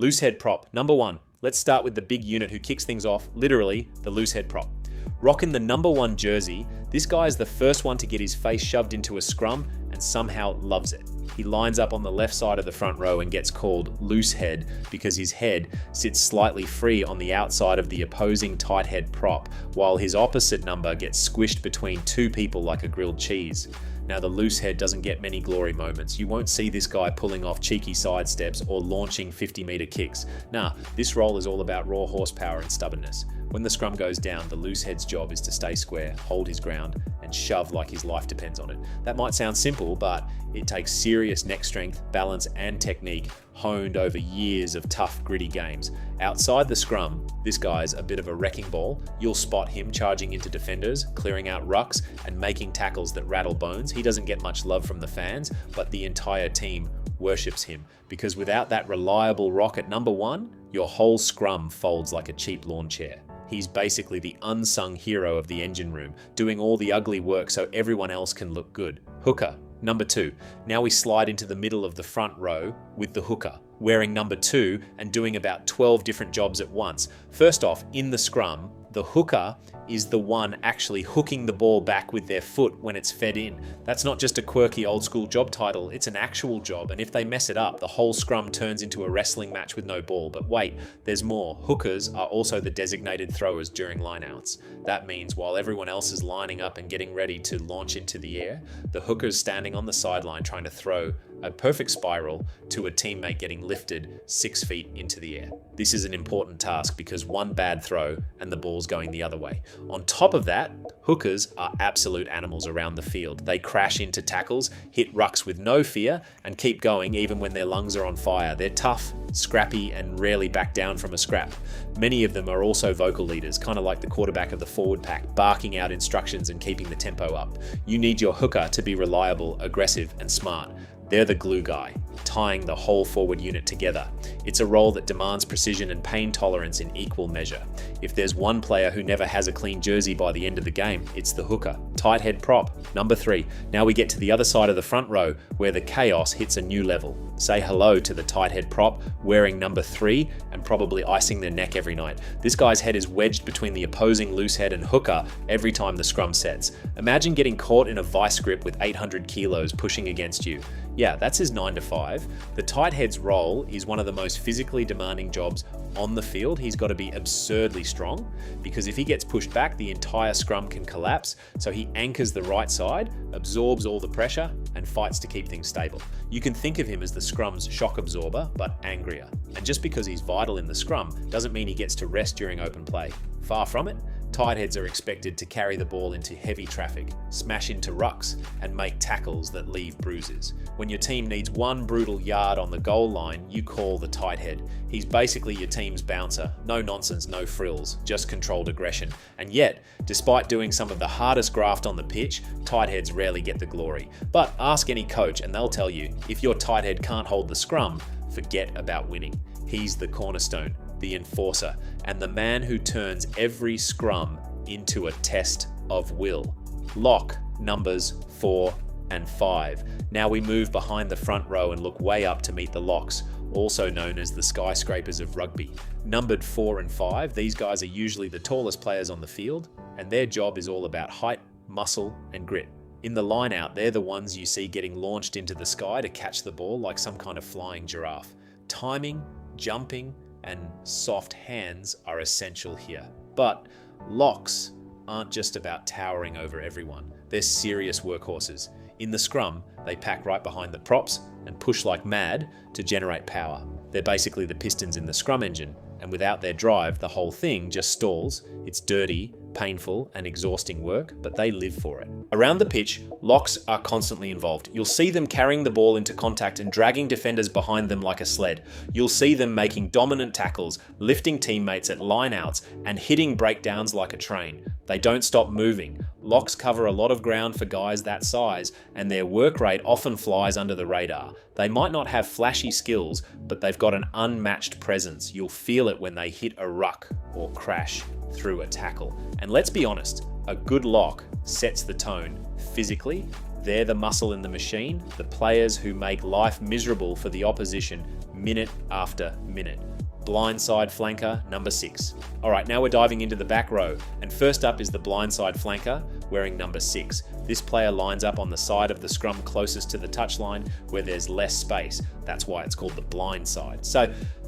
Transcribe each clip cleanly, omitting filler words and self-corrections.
Loose head prop. Number 1. Let's start with the big unit who kicks things off, literally the loose head prop. Rocking the number 1 jersey, this guy is the first one to get his face shoved into a scrum and somehow loves it. He lines up on the left side of the front row and gets called loose head because his head sits slightly free on the outside of the opposing tight head prop, while his opposite number gets squished between 2 people like a grilled cheese. Now, the loose head doesn't get many glory moments. You won't see this guy pulling off cheeky side steps or launching 50-meter kicks. Nah, this role is all about raw horsepower and stubbornness. When the scrum goes down, the loose head's job is to stay square, hold his ground, and shove like his life depends on it. That might sound simple, but it takes serious neck strength, balance, and technique honed over years of tough, gritty games. Outside the scrum, this guy's a bit of a wrecking ball. You'll spot him charging into defenders, clearing out rucks, and making tackles that rattle bones. He doesn't get much love from the fans, but the entire team worships him, because without that reliable rock at number 1, your whole scrum folds like a cheap lawn chair. He's basically the unsung hero of the engine room, doing all the ugly work so everyone else can look good. Hooker. Number 2. Now we slide into the middle of the front row with the hooker, wearing number 2 and doing about 12 different jobs at once. First off, in the scrum, the hooker is the one actually hooking the ball back with their foot when it's fed in. That's not just a quirky old school job title, it's an actual job, and if they mess it up, the whole scrum turns into a wrestling match with no ball. But wait, there's more. Hookers are also the designated throwers during lineouts. That means while everyone else is lining up and getting ready to launch into the air, the hooker's standing on the sideline trying to throw a perfect spiral to a teammate getting lifted 6 feet into the air. This is an important task because one bad throw and the ball's going the other way. On top of that, hookers are absolute animals around the field. They crash into tackles, hit rucks with no fear, and keep going even when their lungs are on fire. They're tough, scrappy, and rarely back down from a scrap. Many of them are also vocal leaders, kind of like the quarterback of the forward pack, barking out instructions and keeping the tempo up. You need your hooker to be reliable, aggressive, and smart. They're the glue guy, tying the whole forward unit together. It's a role that demands precision and pain tolerance in equal measure. If there's one player who never has a clean jersey by the end of the game, it's the hooker. Tight head prop. Number 3. Now we get to the other side of the front row where the chaos hits a new level. Say hello to the tight head prop wearing number 3 and probably icing their neck every night. This guy's head is wedged between the opposing loose head and hooker every time the scrum sets. Imagine getting caught in a vice grip with 800 kilos pushing against you. Yeah, that's his 9 to 5. The tight head's role is one of the most physically demanding jobs on the field. He's got to be absurdly strong because if he gets pushed back, the entire scrum can collapse. So he anchors the right side, absorbs all the pressure, and fights to keep things stable. You can think of him as the scrum's shock absorber, but angrier. And just because he's vital in the scrum doesn't mean he gets to rest during open play. Far from it. Tight heads are expected to carry the ball into heavy traffic, smash into rucks, and make tackles that leave bruises. When your team needs one brutal yard on the goal line, you call the tight head. He's basically your team's bouncer. No nonsense, no frills, just controlled aggression. And yet, despite doing some of the hardest graft on the pitch, tight heads rarely get the glory. But ask any coach and they'll tell you, if your tight head can't hold the scrum, forget about winning. He's the cornerstone, the enforcer, and the man who turns every scrum into a test of will. Lock numbers 4 and 5. Now we move behind the front row and look way up to meet the locks, also known as the skyscrapers of rugby. Numbered 4 and 5, these guys are usually the tallest players on the field, and their job is all about height, muscle, and grit. In the line out, they're the ones you see getting launched into the sky to catch the ball like some kind of flying giraffe. Timing, jumping, and soft hands are essential here. But locks aren't just about towering over everyone. They're serious workhorses. In the scrum, they pack right behind the props and push like mad to generate power. They're basically the pistons in the scrum engine, and without their drive, the whole thing just stalls. It's dirty, painful, and exhausting work, but they live for it. Around the pitch, locks are constantly involved. You'll see them carrying the ball into contact and dragging defenders behind them like a sled. You'll see them making dominant tackles, lifting teammates at lineouts, and hitting breakdowns like a train. They don't stop moving. Locks cover a lot of ground for guys that size, and their work rate often flies under the radar. They might not have flashy skills, but they've got an unmatched presence. You'll feel it when they hit a ruck or crash through a tackle. And let's be honest, a good lock sets the tone. Physically, they're the muscle in the machine, the players who make life miserable for the opposition minute after minute. blindside flanker, number 6. All right, now we're diving into the back row, and first up is the blindside flanker, wearing number 6. This player lines up on the side of the scrum closest to the touchline where there's less space. That's why it's called the blind side.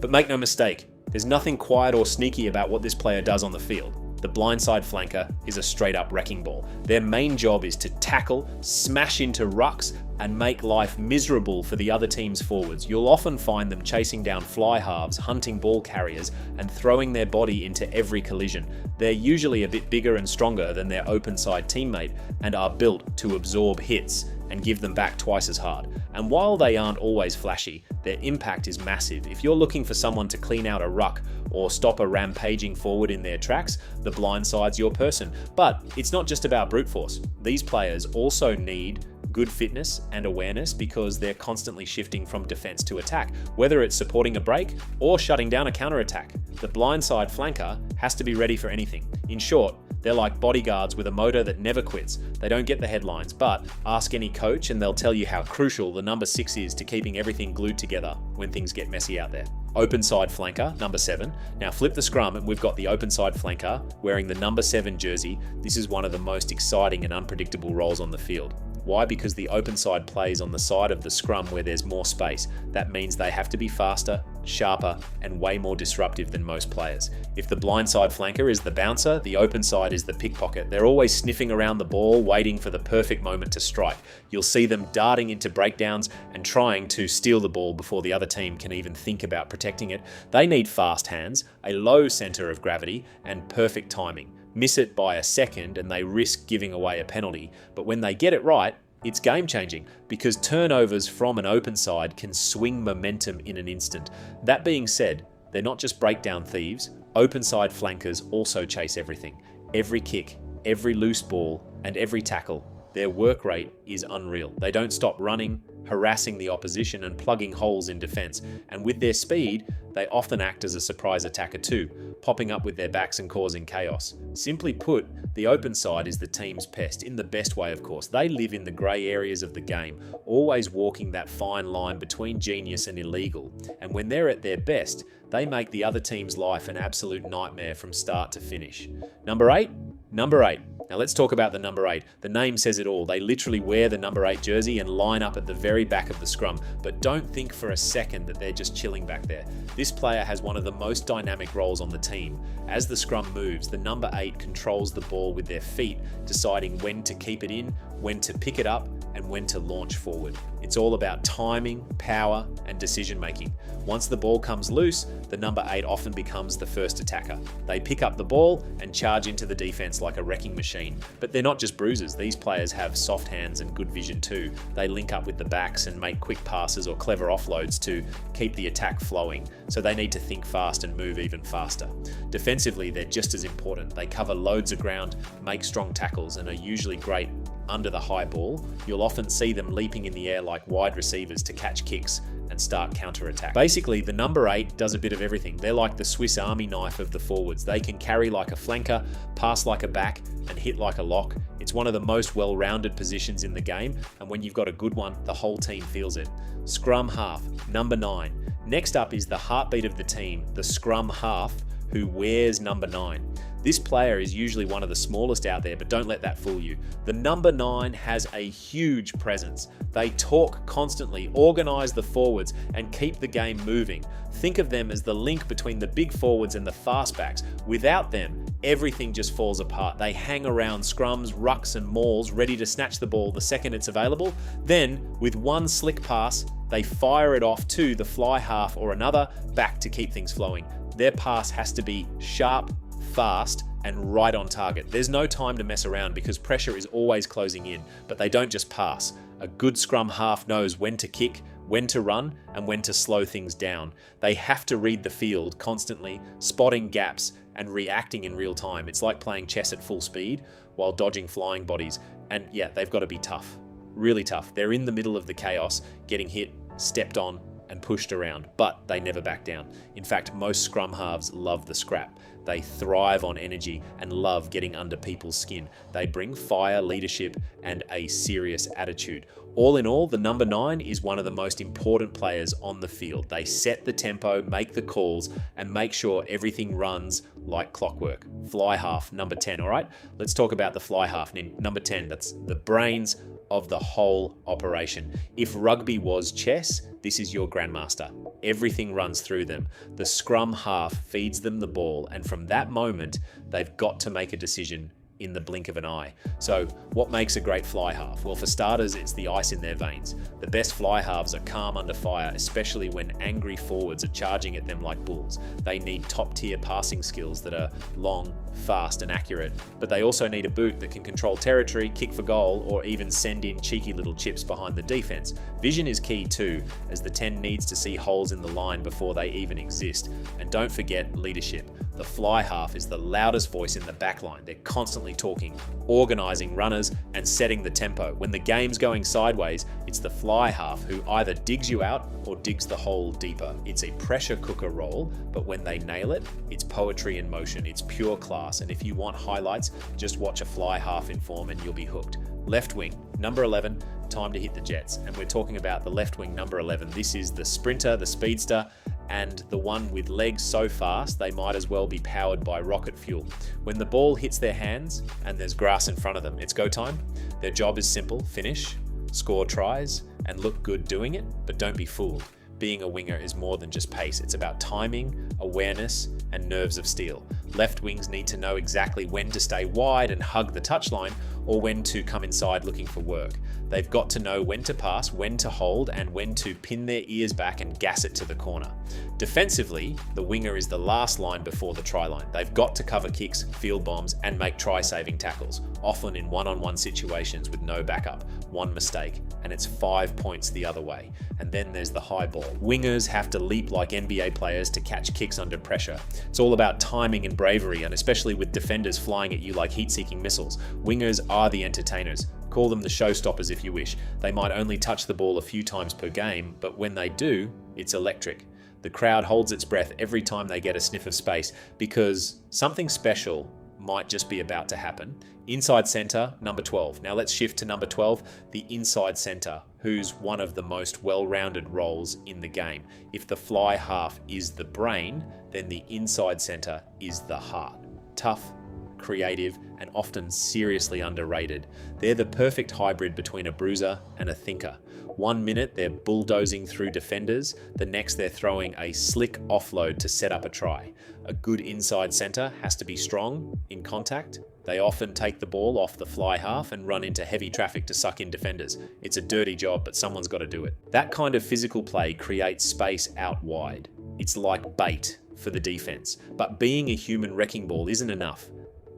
But make no mistake, there's nothing quiet or sneaky about what this player does on the field. The blindside flanker is a straight up wrecking ball. Their main job is to tackle, smash into rucks, and make life miserable for the other team's forwards. You'll often find them chasing down fly halves, hunting ball carriers, and throwing their body into every collision. They're usually a bit bigger and stronger than their Openside teammate and are built to absorb hits and give them back twice as hard. And while they aren't always flashy, their impact is massive. If you're looking for someone to clean out a ruck or stop a rampaging forward in their tracks, the blindside's your person. But it's not just about brute force. These players also need good fitness and awareness because they're constantly shifting from defense to attack, whether it's supporting a break or shutting down a counterattack. The blindside flanker has to be ready for anything. In short, they're like bodyguards with a motor that never quits. They don't get the headlines, but ask any coach and they'll tell you how crucial the number 6 is to keeping everything glued together when things get messy out there. Openside flanker, number 7. Now flip the scrum and we've got the Openside flanker wearing the number 7 jersey. This is one of the most exciting and unpredictable roles on the field. Why? Because the Openside plays on the side of the scrum where there's more space. That means they have to be faster, sharper, and way more disruptive than most players. If the blindside flanker is the bouncer, the Openside is the pickpocket. They're always sniffing around the ball, waiting for the perfect moment to strike. You'll see them darting into breakdowns and trying to steal the ball before the other team can even think about protecting it. They need fast hands, a low center of gravity, and perfect timing. Miss it by a second and they risk giving away a penalty. But when they get it right, it's game-changing because turnovers from an Openside can swing momentum in an instant. That being said, they're not just breakdown thieves. Openside flankers also chase everything. Every kick, every loose ball, and every tackle. Their work rate is unreal. They don't stop running, harassing the opposition and plugging holes in defense. And with their speed, they often act as a surprise attacker too, popping up with their backs and causing chaos. Simply put, the Openside is the team's pest, in the best way of course. They live in the grey areas of the game, always walking that fine line between genius and illegal. And when they're at their best, they make the other team's life an absolute nightmare from start to finish. Number 8? Number 8. Now let's talk about the number 8. The name says it all. They literally wear the number 8 jersey and line up at the very back of the scrum. But don't think for a second that they're just chilling back there. This player has one of the most dynamic roles on the team. As the scrum moves, the number 8 controls the ball with their feet, deciding when to keep it in, when to pick it up, and when to launch forward. It's all about timing, power, and decision making. Once the ball comes loose, the number 8 often becomes the first attacker. They pick up the ball and charge into the defense like a wrecking machine. But they're not just bruisers. These players have soft hands and good vision too. They link up with the backs and make quick passes or clever offloads to keep the attack flowing. So they need to think fast and move even faster. Defensively, they're just as important. They cover loads of ground, make strong tackles, and are usually great under the high ball. You'll often see them leaping in the air like wide receivers to catch kicks and start counter-attack. Basically, the number 8 does a bit of everything. They're like the Swiss Army knife of the forwards. They can carry like a flanker, pass like a back, and hit like a lock. It's one of the most well-rounded positions in the game, and when you've got a good one, the whole team feels it. Scrum half, number 9. Next up is the heartbeat of the team, the scrum half, who wears number 9. This player is usually one of the smallest out there, but don't let that fool you. The number 9 has a huge presence. They talk constantly, organise the forwards, and keep the game moving. Think of them as the link between the big forwards and the fast backs. Without them, everything just falls apart. They hang around scrums, rucks, and mauls, ready to snatch the ball the second it's available. Then, with one slick pass, they fire it off to the fly half or another back to keep things flowing. Their pass has to be sharp, fast, and right on target. There's no time to mess around because pressure is always closing in, but they don't just pass. A good scrum half knows when to kick, when to run, and when to slow things down. They have to read the field constantly, spotting gaps and reacting in real time. It's like playing chess at full speed while dodging flying bodies. And yeah, they've got to be tough, really tough. They're in the middle of the chaos, getting hit, stepped on, and pushed around, but they never back down. In fact, most scrum halves love the scrap. They thrive on energy and love getting under people's skin. They bring fire, leadership, and a serious attitude. All in all, the number 9 is one of the most important players on the field. They set the tempo, make the calls, and make sure everything runs like clockwork. Fly half, number 10, all right? Let's talk about the fly half. Number 10, that's the brains of the whole operation. If rugby was chess, this is your grandmaster. Everything runs through them. The scrum half feeds them the ball, and from that moment, they've got to make a decision in the blink of an eye. So what makes a great fly half? Well, for starters, it's the ice in their veins. The best fly halves are calm under fire, especially when angry forwards are charging at them like bulls. They need top-tier passing skills that are long, fast, and accurate, but they also need a boot that can control territory, kick for goal, or even send in cheeky little chips behind the defense. Vision is key too, as the 10 needs to see holes in the line before they even exist. And don't forget leadership. The fly half is the loudest voice in the back line. They're constantly talking, organising runners, and setting the tempo. When the game's going sideways, it's the fly half who either digs you out or digs the hole deeper. It's a pressure cooker role, but when they nail it, it's poetry in motion. It's pure class. And if you want highlights, just watch a fly half in form and you'll be hooked. Left wing, number 11, time to hit the jets. And we're talking about the left wing, number 11. This is the sprinter, the speedster, and the one with legs so fast they might as well be powered by rocket fuel. When the ball hits their hands and there's grass in front of them, it's go time. Their job is simple: finish, score tries, and look good doing it, but don't be fooled. Being a winger is more than just pace. It's about timing, awareness, and nerves of steel. Left wings need to know exactly when to stay wide and hug the touchline, or when to come inside looking for work. They've got to know when to pass, when to hold, and when to pin their ears back and gas it to the corner. Defensively, the winger is the last line before the try line. They've got to cover kicks, field bombs, and make try-saving tackles, often in one-on-one situations with no backup. One mistake, and it's 5 points the other way. And then there's the high ball. Wingers have to leap like NBA players to catch kicks under pressure. It's all about timing and bravery, and especially with defenders flying at you like heat-seeking missiles. Wingers are the entertainers. Call them the showstoppers if you wish. They might only touch the ball a few times per game, but when they do, it's electric. The crowd holds its breath every time they get a sniff of space, because something special might just be about to happen. Inside centre, number 12. Now let's shift to number 12, the inside centre, who's one of the most well-rounded roles in the game. If the fly half is the brain, then the inside centre is the heart. Tough, creative, and often seriously underrated. They're the perfect hybrid between a bruiser and a thinker. 1 minute they're bulldozing through defenders, the next they're throwing a slick offload to set up a try. A good inside centre has to be strong in contact. They often take the ball off the fly half and run into heavy traffic to suck in defenders. It's a dirty job, but someone's got to do it. That kind of physical play creates space out wide. It's like bait for the defense. But being a human wrecking ball isn't enough.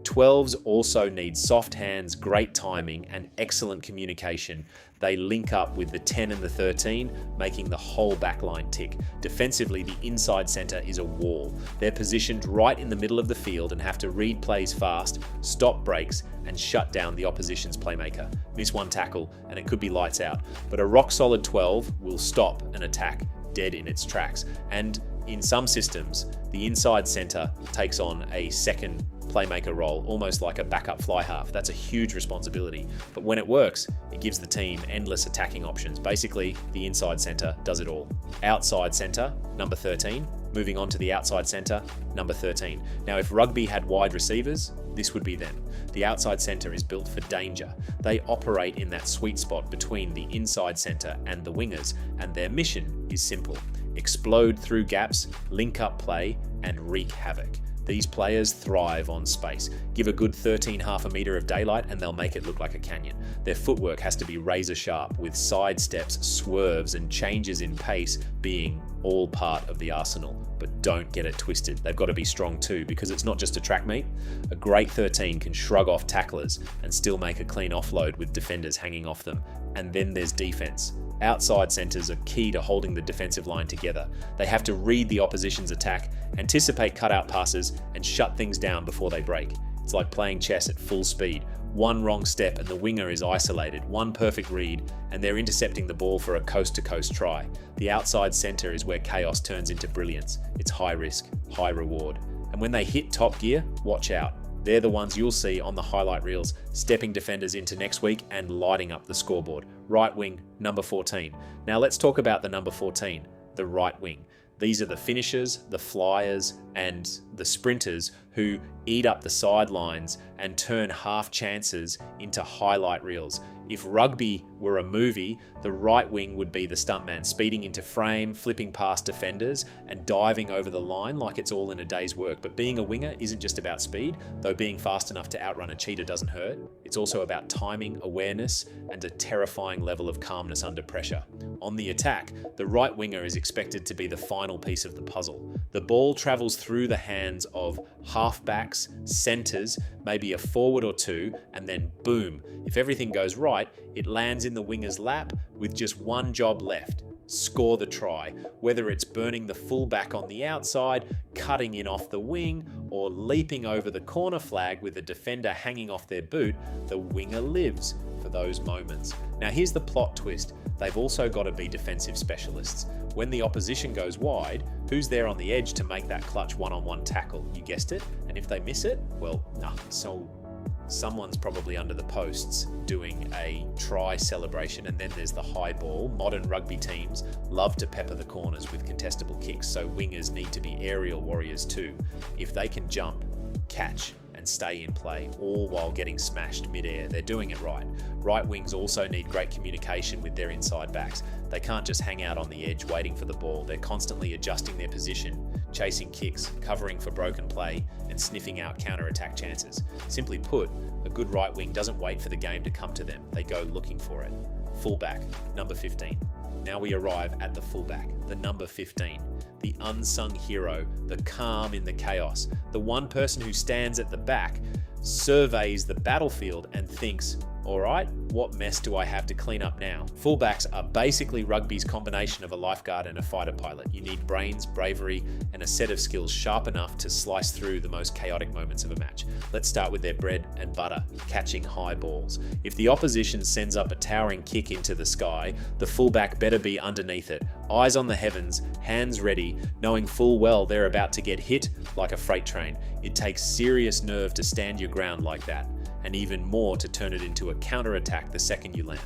12s also need soft hands, great timing, and excellent communication. They link up with the 10 and the 13, making the whole backline tick. Defensively, the inside centre is a wall. They're positioned right in the middle of the field and have to read plays fast, stop breaks, and shut down the opposition's playmaker. Miss one tackle, and it could be lights out. But a rock-solid 12 will stop an attack dead in its tracks. And in some systems, the inside centre takes on a second playmaker role, almost like a backup fly half. That's a huge responsibility. But when it works, it gives the team endless attacking options. Basically, the inside centre does it all. Outside centre, number 13. Moving on to the outside centre, number 13. Now, if rugby had wide receivers, this would be them. The outside centre is built for danger. They operate in that sweet spot between the inside centre and the wingers, and their mission is simple: explode through gaps, link up play, and wreak havoc. These players thrive on space. Give a good 13.5 metre of daylight and they'll make it look like a canyon. Their footwork has to be razor sharp, with side steps, swerves, and changes in pace being all part of the arsenal. But don't get it twisted. They've got to be strong too, because it's not just a track meet. A great 13 can shrug off tacklers and still make a clean offload with defenders hanging off them. And then there's defense. Outside centres are key to holding the defensive line together. They have to read the opposition's attack, anticipate cutout passes, and shut things down before they break. It's like playing chess at full speed. One wrong step and the winger is isolated, one perfect read, and they're intercepting the ball for a coast-to-coast try. The outside centre is where chaos turns into brilliance. It's high risk, high reward. And when they hit top gear, watch out. They're the ones you'll see on the highlight reels, stepping defenders into next week and lighting up the scoreboard. Right wing, number 14. Now let's talk about the number 14, the right wing. These are the finishers, the flyers, and the sprinters who eat up the sidelines and turn half chances into highlight reels. If rugby were a movie, the right wing would be the stuntman, speeding into frame, flipping past defenders, and diving over the line like it's all in a day's work. But being a winger isn't just about speed, though being fast enough to outrun a cheetah doesn't hurt. It's also about timing, awareness, and a terrifying level of calmness under pressure. On the attack, the right winger is expected to be the final piece of the puzzle. The ball travels through the hands of halfbacks, centres, maybe a forward or two, and then boom. If everything goes right, it lands in the winger's lap with just one job left: score the try. Whether it's burning the fullback on the outside, cutting in off the wing, or leaping over the corner flag with a defender hanging off their boot, the winger lives for those moments. Now here's the plot twist. They've also got to be defensive specialists. When the opposition goes wide, who's there on the edge to make that clutch one-on-one tackle? You guessed it. And if they miss it, well, so someone's probably under the posts doing a try celebration, and then there's the high ball. Modern rugby teams love to pepper the corners with contestable kicks, so wingers need to be aerial warriors too. If they can jump, catch, and stay in play, all while getting smashed mid-air, they're doing it right. Right wings also need great communication with their inside backs. They can't just hang out on the edge waiting for the ball. They're constantly adjusting their position, chasing kicks, covering for broken play, and sniffing out counter-attack chances. Simply put, a good right wing doesn't wait for the game to come to them. They go looking for it. Fullback, number 15. Now we arrive at the fullback, the number 15, the unsung hero, the calm in the chaos, the one person who stands at the back, surveys the battlefield and thinks, all right, what mess do I have to clean up now? Fullbacks are basically rugby's combination of a lifeguard and a fighter pilot. You need brains, bravery, and a set of skills sharp enough to slice through the most chaotic moments of a match. Let's start with their bread and butter, catching high balls. If the opposition sends up a towering kick into the sky, the fullback better be underneath it, eyes on the heavens, hands ready, knowing full well they're about to get hit like a freight train. It takes serious nerve to stand your ground like that, and even more to turn it into a counter-attack the second you land.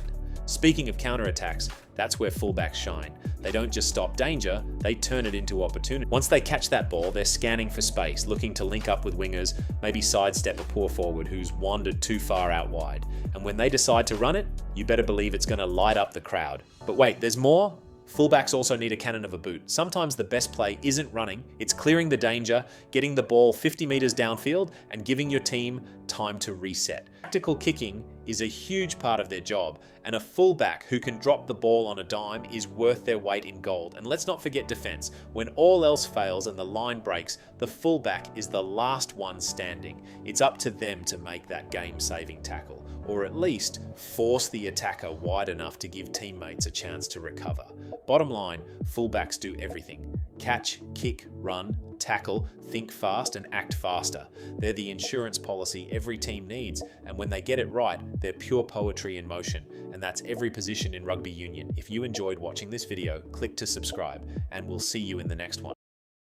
Speaking of counter-attacks, that's where fullbacks shine. They don't just stop danger, they turn it into opportunity. Once they catch that ball, they're scanning for space, looking to link up with wingers, maybe sidestep a poor forward who's wandered too far out wide. And when they decide to run it, you better believe it's going to light up the crowd. But wait, there's more? Fullbacks also need a cannon of a boot. Sometimes the best play isn't running, it's clearing the danger, getting the ball 50 meters downfield, and giving your team time to reset. Tactical kicking is a huge part of their job, and a fullback who can drop the ball on a dime is worth their weight in gold. And let's not forget defense. When all else fails and the line breaks, the fullback is the last one standing. It's up to them to make that game-saving tackle, or at least force the attacker wide enough to give teammates a chance to recover. Bottom line, fullbacks do everything. Catch, kick, run, tackle, think fast, and act faster. They're the insurance policy every team needs, and when they get it right, they're pure poetry in motion. And that's every position in rugby union. If you enjoyed watching this video, click to subscribe, and we'll see you in the next one.